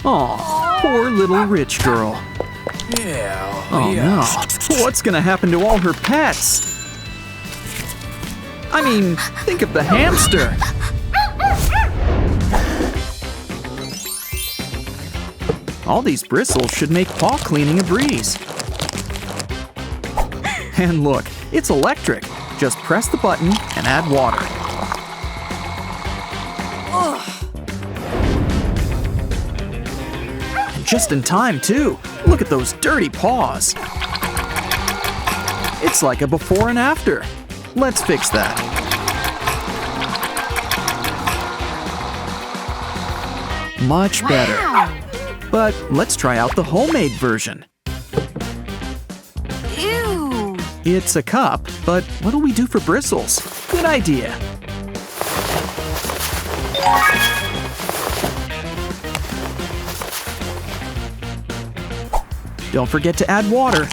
Aw, poor little rich girl. Oh no, what's gonna happen to all her pets? I mean, think of the hamster. All these bristles should make paw cleaning a breeze. And look, it's electric. Just press the button and add water. And just in time, too. Look at those dirty paws. It's like a before and after. Let's fix that. Much better. But let's try out the homemade version. Ew! It's a cup, but what'll we do for bristles? Good idea. Don't forget to add water.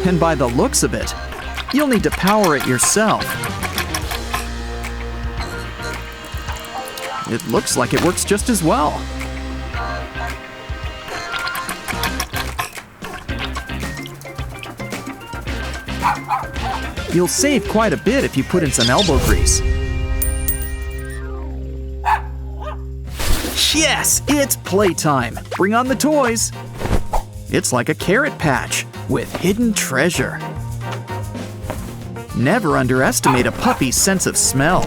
And by the looks of it, you'll need to power it yourself. It looks like it works just as well. You'll save quite a bit if you put in some elbow grease. Yes, it's playtime. Bring on the toys. It's like a carrot patch with hidden treasure. Never underestimate a puppy's sense of smell.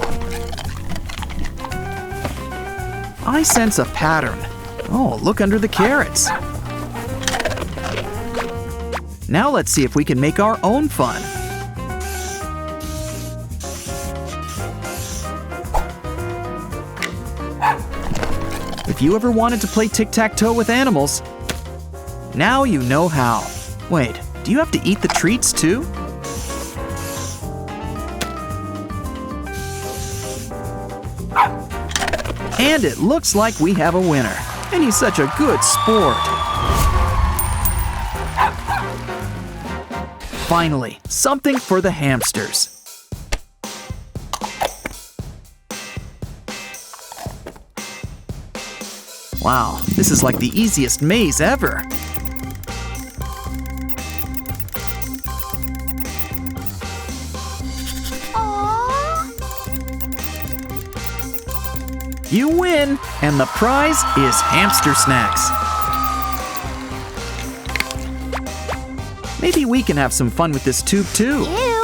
I sense a pattern. Oh, look under the carrots. Now let's see if we can make our own fun. If you ever wanted to play tic-tac-toe with animals, now you know how. Wait, do you have to eat the treats too? And it looks like we have a winner. And he's such a good sport. Finally, something for the hamsters. Wow, this is like the easiest maze ever. You win, and the prize is hamster snacks. Maybe we can have some fun with this tube too. Ew!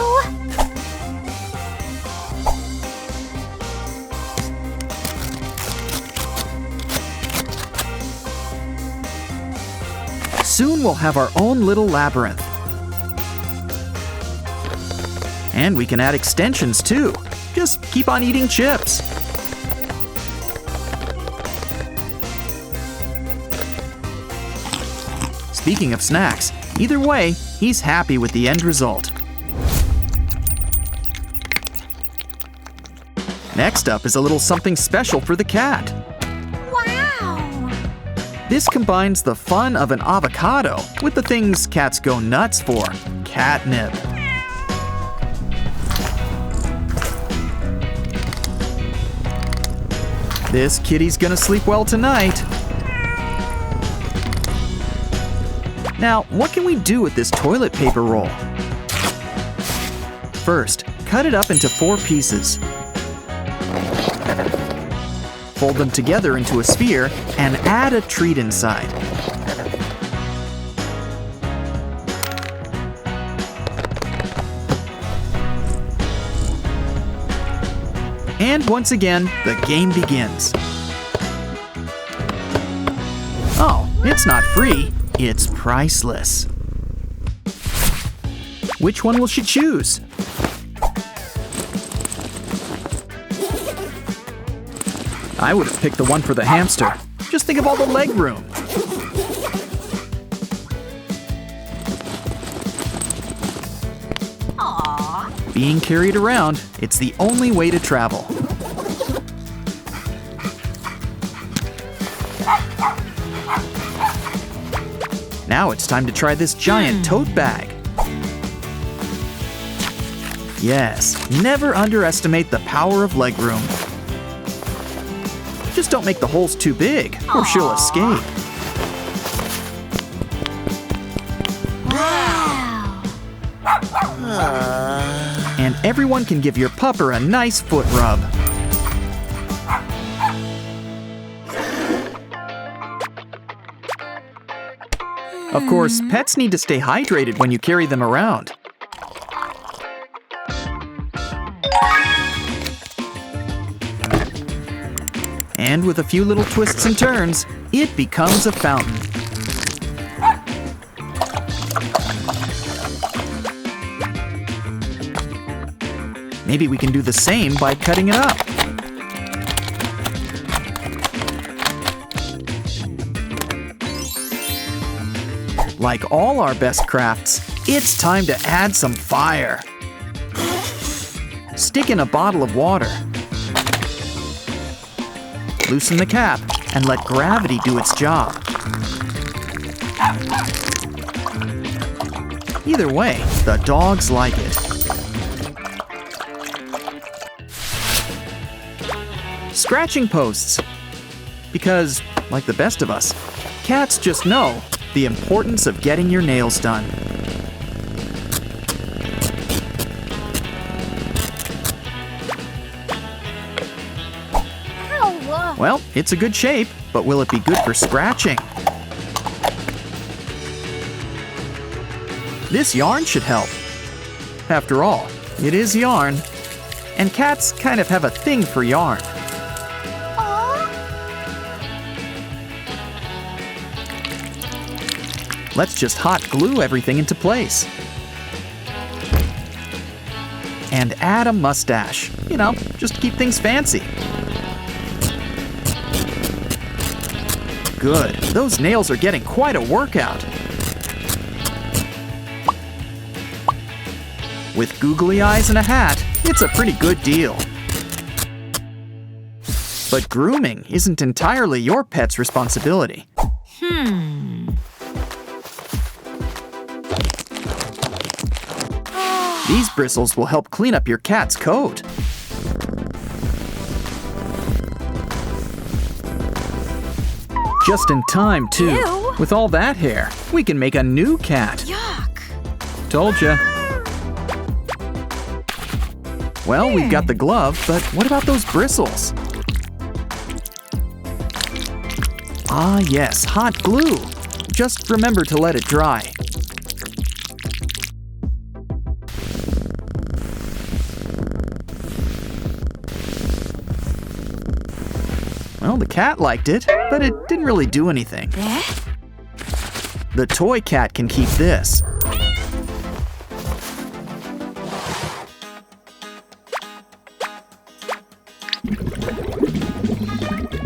Soon we'll have our own little labyrinth. And we can add extensions too. Just keep on eating chips. Speaking of snacks, either way, he's happy with the end result. Next up is a little something special for the cat. Wow! This combines the fun of an avocado with the things cats go nuts for, catnip. This kitty's gonna sleep well tonight. Now, what can we do with this toilet paper roll? First, cut it up into 4 pieces. Fold them together into a sphere and add a treat inside. And once again, the game begins. Oh, it's not free. It's priceless. Which one will she choose? I would have picked the one for the hamster. Just think of all the leg room. Aww. Being carried around, it's the only way to travel. Now it's time to try this giant tote bag. Yes, never underestimate the power of legroom. Just don't make the holes too big, or she'll escape. Wow. And everyone can give your pupper a nice foot rub. Of course, pets need to stay hydrated when you carry them around. And with a few little twists and turns, it becomes a fountain. Maybe we can do the same by cutting it up. Like all our best crafts, it's time to add some fire. Stick in a bottle of water. Loosen the cap and let gravity do its job. Either way, the dogs like it. Scratching posts. Because, like the best of us, cats just know the importance of getting your nails done. Well, it's a good shape, but will it be good for scratching? This yarn should help. After all, it is yarn. And cats kind of have a thing for yarn. Let's just hot glue everything into place. And add a mustache. You know, just to keep things fancy. Good. Those nails are getting quite a workout. With googly eyes and a hat, it's a pretty good deal. But grooming isn't entirely your pet's responsibility. These bristles will help clean up your cat's coat. Just in time, too. Ew. With all that hair, we can make a new cat. Yuck. Told ya. Well, we've got the glove, but what about those bristles? Ah, yes, hot glue. Just remember to let it dry. Well, the cat liked it, but it didn't really do anything. The toy cat can keep this.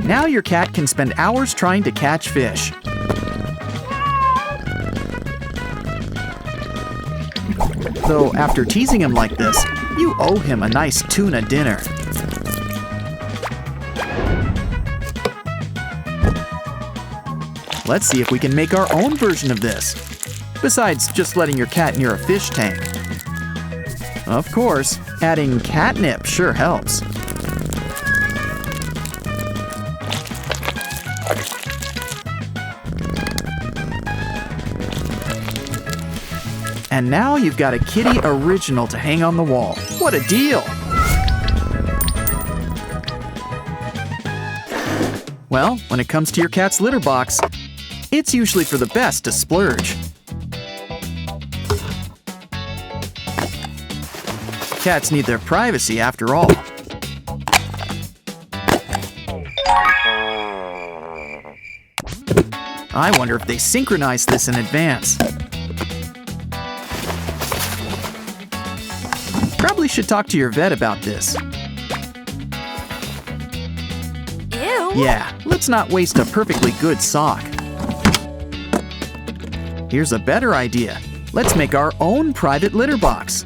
Now your cat can spend hours trying to catch fish. Though after teasing him like this, you owe him a nice tuna dinner. Let's see if we can make our own version of this, besides just letting your cat near a fish tank. Of course, adding catnip sure helps. And now you've got a kitty original to hang on the wall. What a deal! Well, when it comes to your cat's litter box, it's usually for the best to splurge. Cats need their privacy after all. I wonder if they synchronized this in advance. Probably should talk to your vet about this. Ew. Yeah, let's not waste a perfectly good sock. Here's a better idea. Let's make our own private litter box.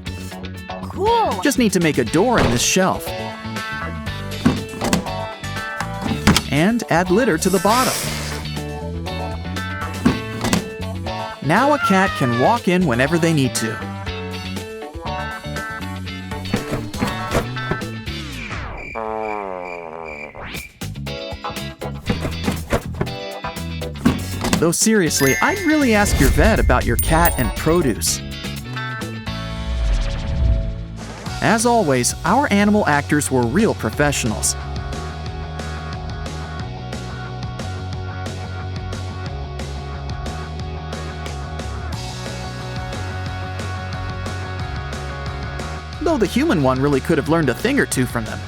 Cool. Just need to make a door in this shelf. And add litter to the bottom. Now a cat can walk in whenever they need to. Though seriously, I'd really ask your vet about your cat and produce. As always, our animal actors were real professionals. Though the human one really could have learned a thing or two from them.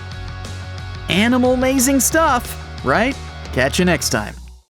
Animal-mazing stuff, right? Catch you next time.